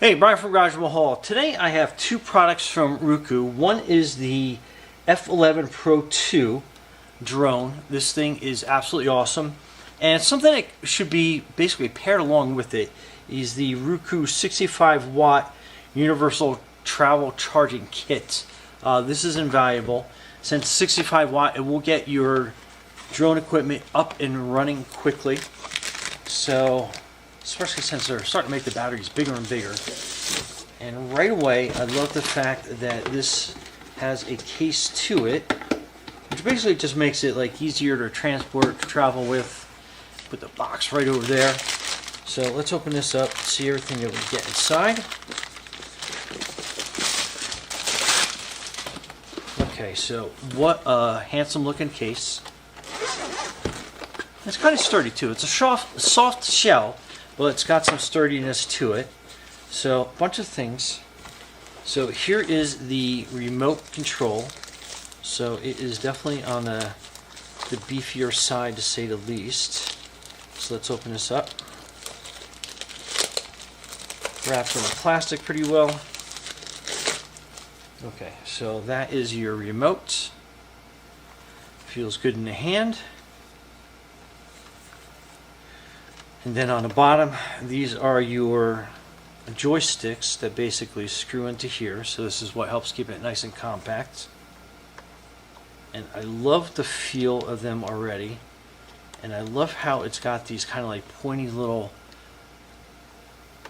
Hey, Brian from Garage Mahal. Today I have two products from Ruko. One is the F11 Pro 2 drone. This thing is absolutely awesome. And something that should be basically paired along with it is the Ruko 65 watt universal travel charging kit. This is invaluable. Since 65 watt, it will get your drone equipment up and running quickly. So, especially since they're starting to make the batteries bigger and bigger. And right away, I love the fact that this has a case to it, which basically just makes it like easier to transport, to travel with. Put the box right over there. So let's open this up, see everything that we get inside. Okay, so what a handsome looking case. It's kind of sturdy too. It's a soft shell, but it's got some sturdiness to it. So a bunch of things. So here is the remote control. So it is definitely on the beefier side, to say the least. So let's open this up. Wraps in the plastic pretty well. Okay, so that is your remote. Feels good in the hand. And then on the bottom, these are your joysticks that basically screw into here. So this is what helps keep it nice and compact. And I love the feel of them already. And I love how it's got these kind of like pointy little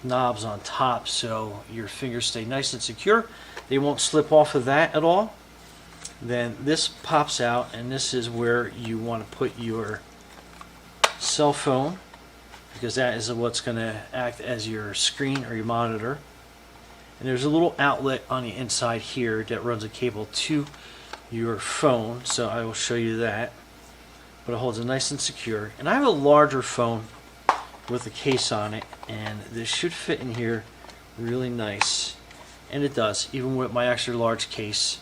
knobs on top, so your fingers stay nice and secure. They won't slip off of that at all. Then this pops out, and this is where you want to put your cell phone, because that is what's going to act as your screen or your monitor. And there's a little outlet on the inside here that runs a cable to your phone, so I will show you that. But it holds it nice and secure. And I have a larger phone with a case on it, and this should fit in here really nice. And it does, even with my extra large case.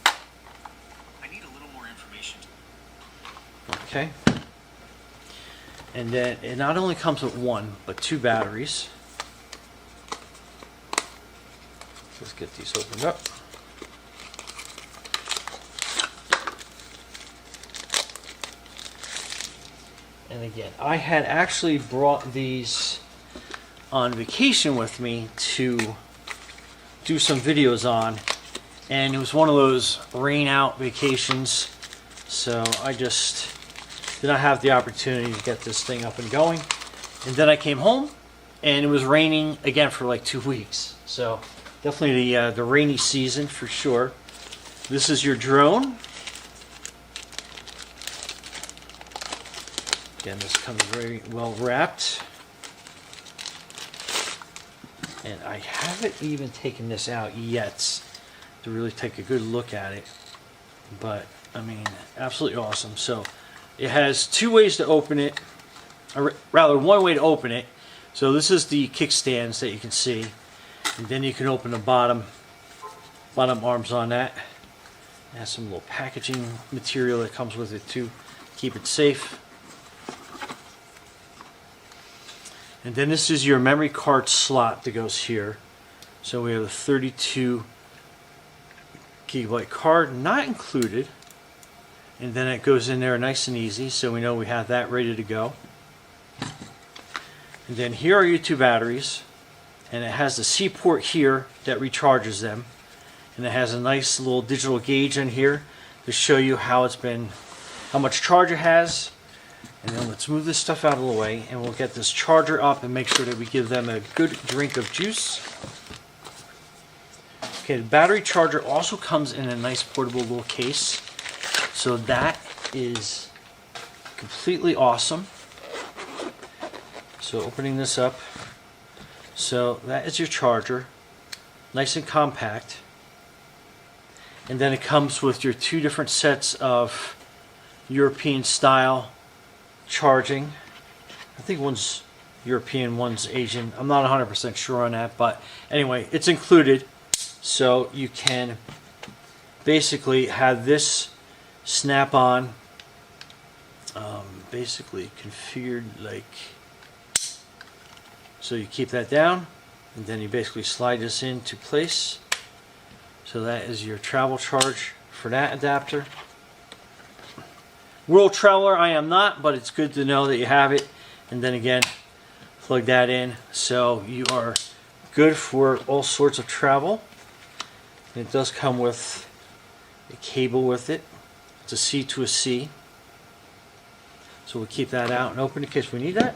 I need a little more information. Okay. And then it not only comes with one, but two batteries. Let's get these opened up. And again, I had actually brought these on vacation with me to do some videos on, and it was one of those rain out vacations, so I just did not have the opportunity to get this thing up and going. And then I came home and it was raining again for like 2 weeks, so definitely the rainy season for sure. This is your drone. Again, this comes very well wrapped. And I haven't even taken this out yet to really take a good look at it. But, I mean, absolutely awesome. So, it has two ways to open it. Or rather, one way to open it. So, this is the kickstands that you can see. And then you can open the bottom arms on that. It has some little packaging material that comes with it to keep it safe. And then this is your memory card slot that goes here. So we have a 32 gigabyte card, not included. And then it goes in there nice and easy, so we know we have that ready to go. And then here are your two batteries. And it has the C port here that recharges them. And it has a nice little digital gauge in here to show you how much charge it has. And then let's move this stuff out of the way, and we'll get this charger up and make sure that we give them a good drink of juice. Okay, the battery charger also comes in a nice portable little case. So that is completely awesome. So opening this up. So that is your charger. Nice and compact. And then it comes with your two different sets of European style charging. I think one's European, one's Asian. I'm not 100% sure on that, but anyway, it's included. So you can basically have this snap on, basically configured like So you keep that down, and then you basically slide this into place. So that is your travel charge for that adapter. World traveler I am not, but it's good to know that you have it. And then again, plug that in, so you are good for all sorts of travel. And it does come with a cable with it. It's a C to a C. So we'll keep that out and open in case we need that.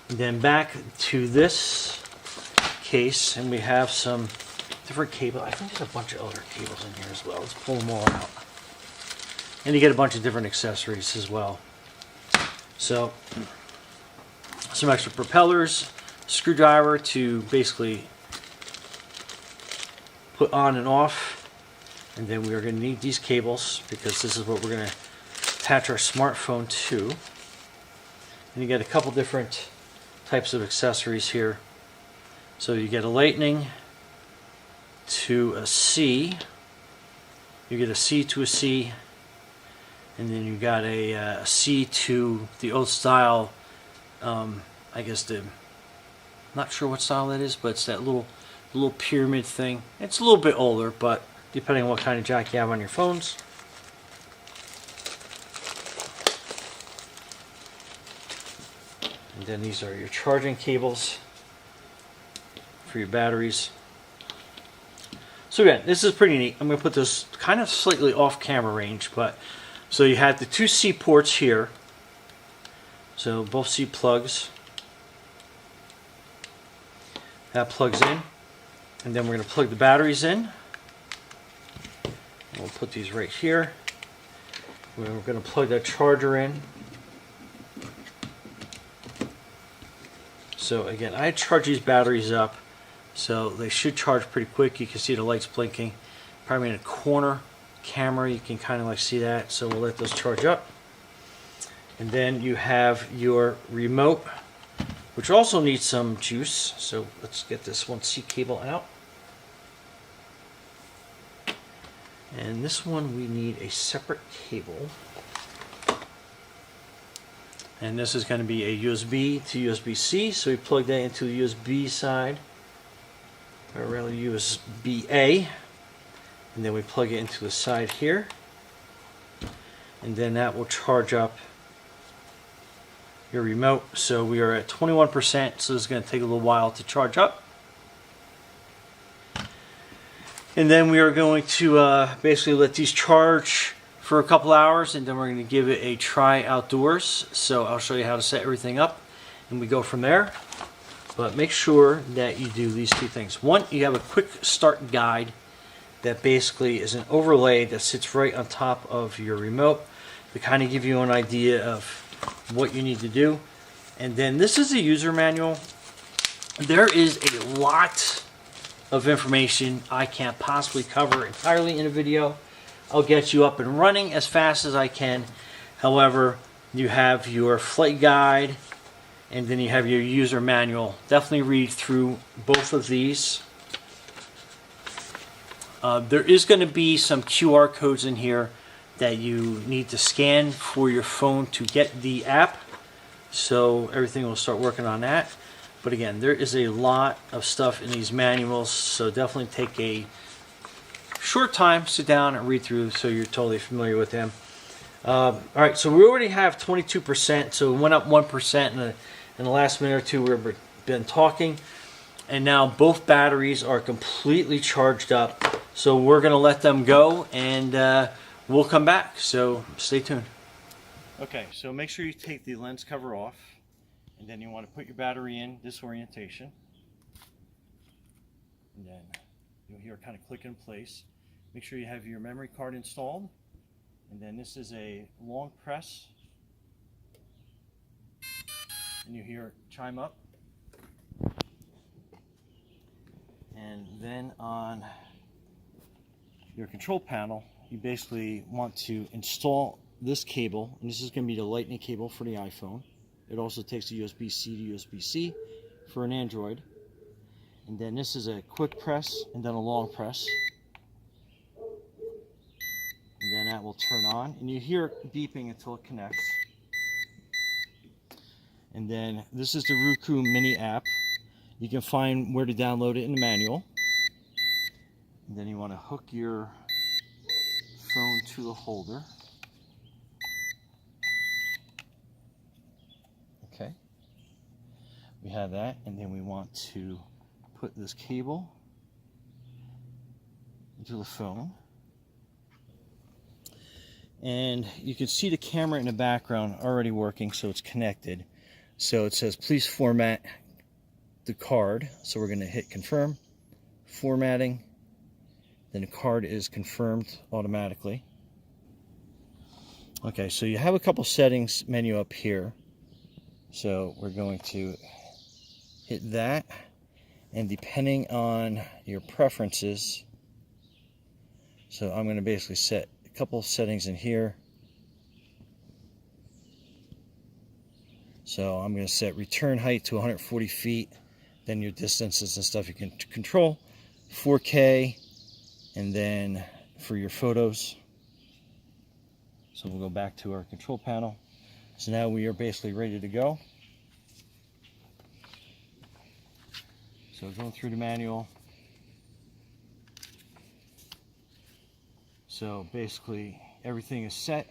And then back to this case, and we have some different cable. I think there's a bunch of other cables in here as well. Let's pull them all out. And you get a bunch of different accessories as well. So some extra propellers, screwdriver to basically put on and off, and then we are going to need these cables because this is what we're going to attach our smartphone to. And you get a couple different types of accessories here. So you get a lightning to a C, you get a C to a C, and then you got a C to the old style, I guess not sure what style that is, but it's that little pyramid thing. It's a little bit older, but depending on what kind of jack you have on your phones. And then these are your charging cables for your batteries. So again, this is pretty neat. I'm going to put this kind of slightly off camera range, but so you have the two C ports here. So both C plugs. That plugs in. And then we're going to plug the batteries in. We'll put these right here. We're going to plug that charger in. So again, I charge these batteries up, so they should charge pretty quick. You can see the lights blinking. Probably in a corner camera, you can kind of like see that. So we'll let those charge up. And then you have your remote, which also needs some juice. So let's get this 1C cable out. And this one we need a separate cable. And this is going to be a USB to USB-C, so we plug that into the USB side, or rather USB-A, and then we plug it into the side here, and then that will charge up your remote. So we are at 21%, so it's going to take a little while to charge up. And then we are going to basically let these charge for a couple hours, and then we're going to give it a try outdoors. So I'll show you how to set everything up, and we go from there. But make sure that you do these two things. One, you have a quick start guide that basically is an overlay that sits right on top of your remote to kind of give you an idea of what you need to do. And then this is a user manual. There is a lot of information I can't possibly cover entirely in a video. I'll get you up and running as fast as I can. However, you have your flight guide, and then you have your user manual. Definitely read through both of these. There is going to be some QR codes in here that you need to scan for your phone to get the app. So everything will start working on that. But again, there is a lot of stuff in these manuals, so definitely take a short time, sit down and read through so you're totally familiar with them. Alright, so we already have 22%, so we went up 1% in the last minute or two we've been talking. And now both batteries are completely charged up. So we're going to let them go, and we'll come back. So stay tuned. Okay, so make sure you take the lens cover off. And then you want to put your battery in this orientation. And then you'll hear it kind of click in place. Make sure you have your memory card installed. And then this is a long press. And you hear it chime up. And then on your control panel, you basically want to install this cable. And this is going to be the lightning cable for the iPhone. It also takes a USB-C to USB-C for an Android. And then this is a quick press and then a long press. And then that will turn on. And you hear it beeping until it connects. And then this is the Ruko mini app. You can find where to download it in the manual. And then you want to hook your phone to the holder. Okay. We have that, and then we want to put this cable into the phone. And you can see the camera in the background already working, so it's connected. So it says please format the card. So we're going to hit confirm, formatting, then the card is confirmed automatically. Okay, so you have a couple settings menu up here. So we're going to hit that, and depending on your preferences, so I'm going to basically set a couple of settings in here. So I'm going to set return height to 140 feet, then your distances and stuff you can control, 4K, and then for your photos. So we'll go back to our control panel. So now we are basically ready to go. So going through the manual. So basically everything is set.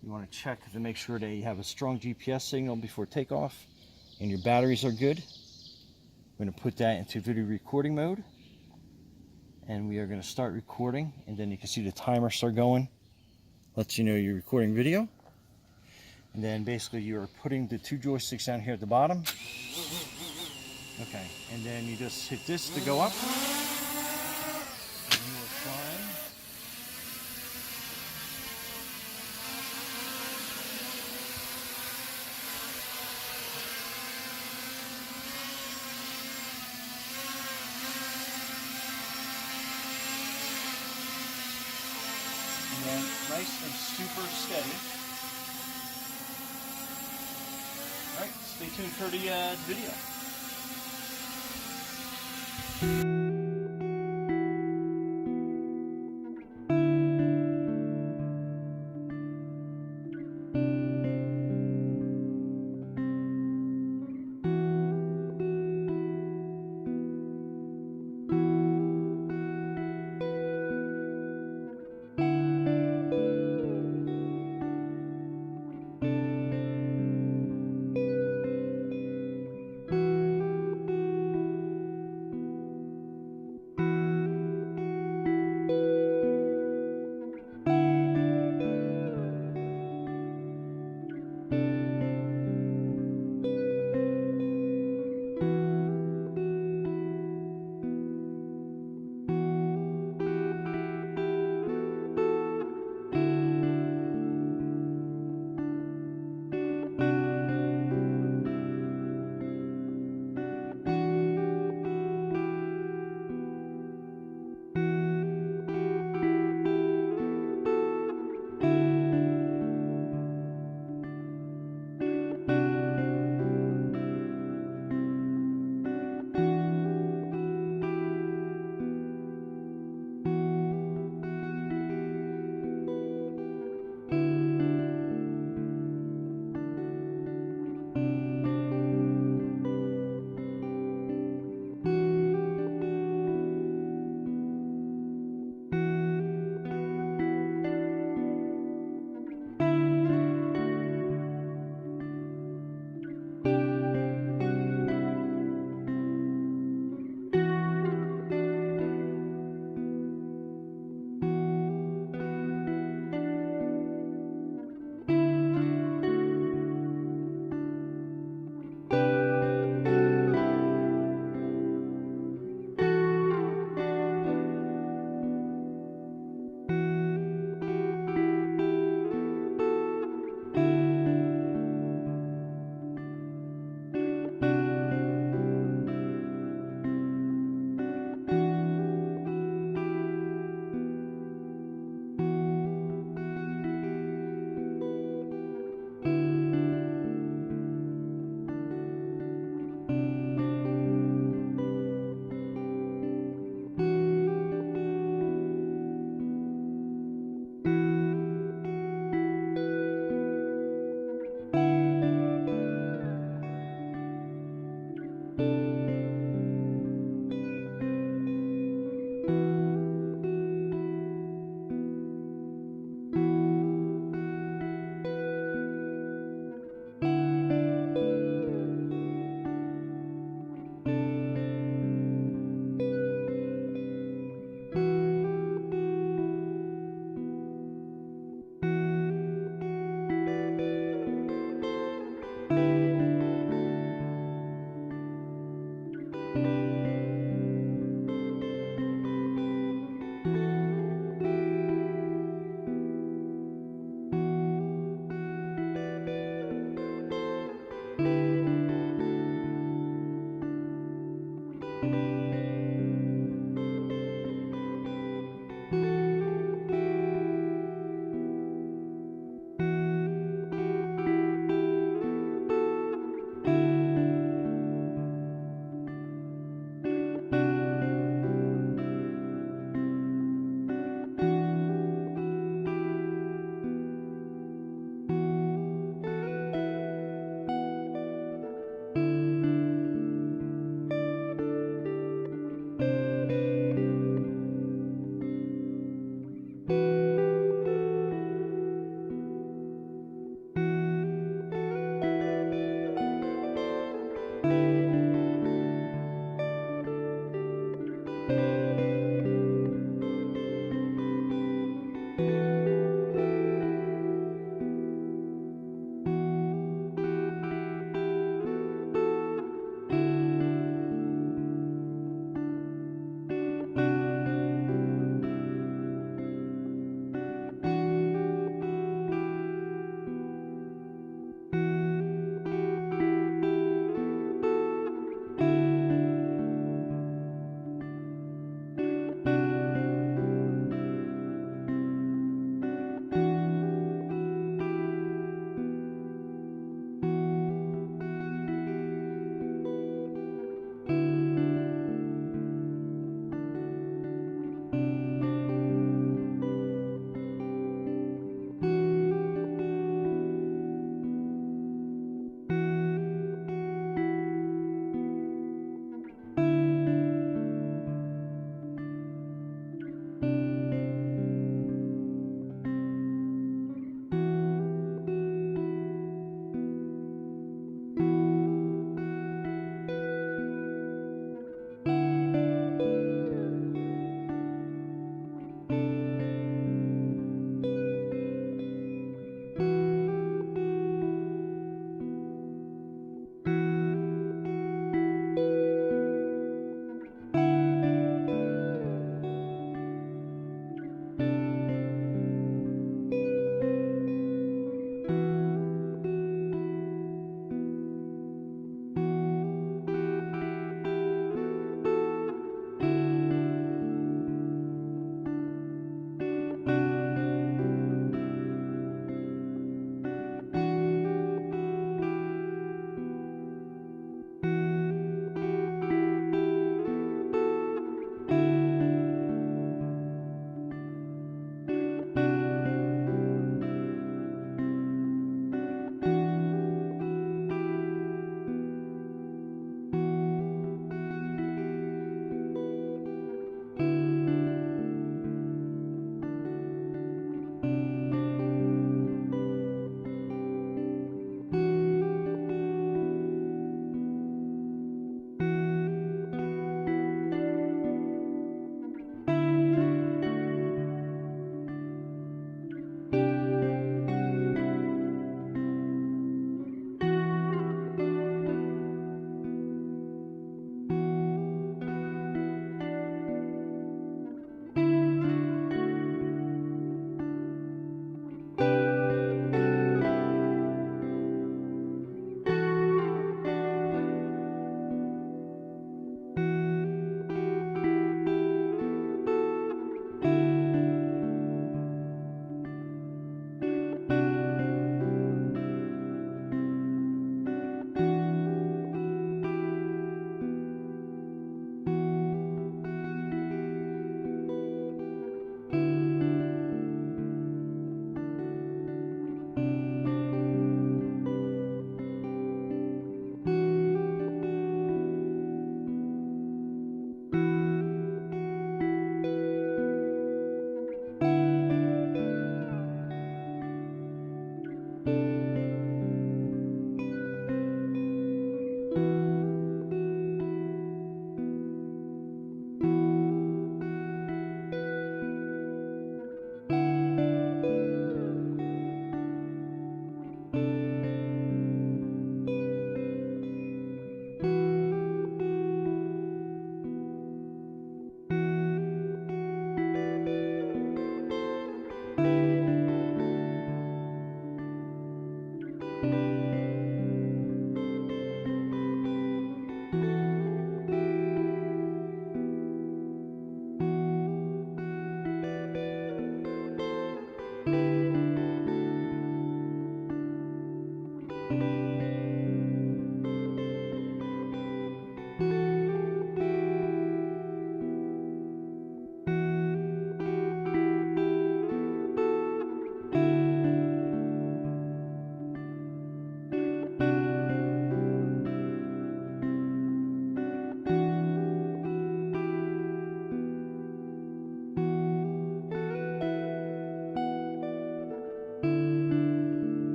You want to check to make sure that you have a strong GPS signal before takeoff and your batteries are good. We're going to put that into video recording mode, and we are going to start recording, and then you can see the timer start going. Lets you know you're recording video. And then basically you are putting the two joysticks down here at the bottom. Okay, and then you just hit this to go up. And you are flying. And then nice and super steady. Alright, stay tuned for the video. you.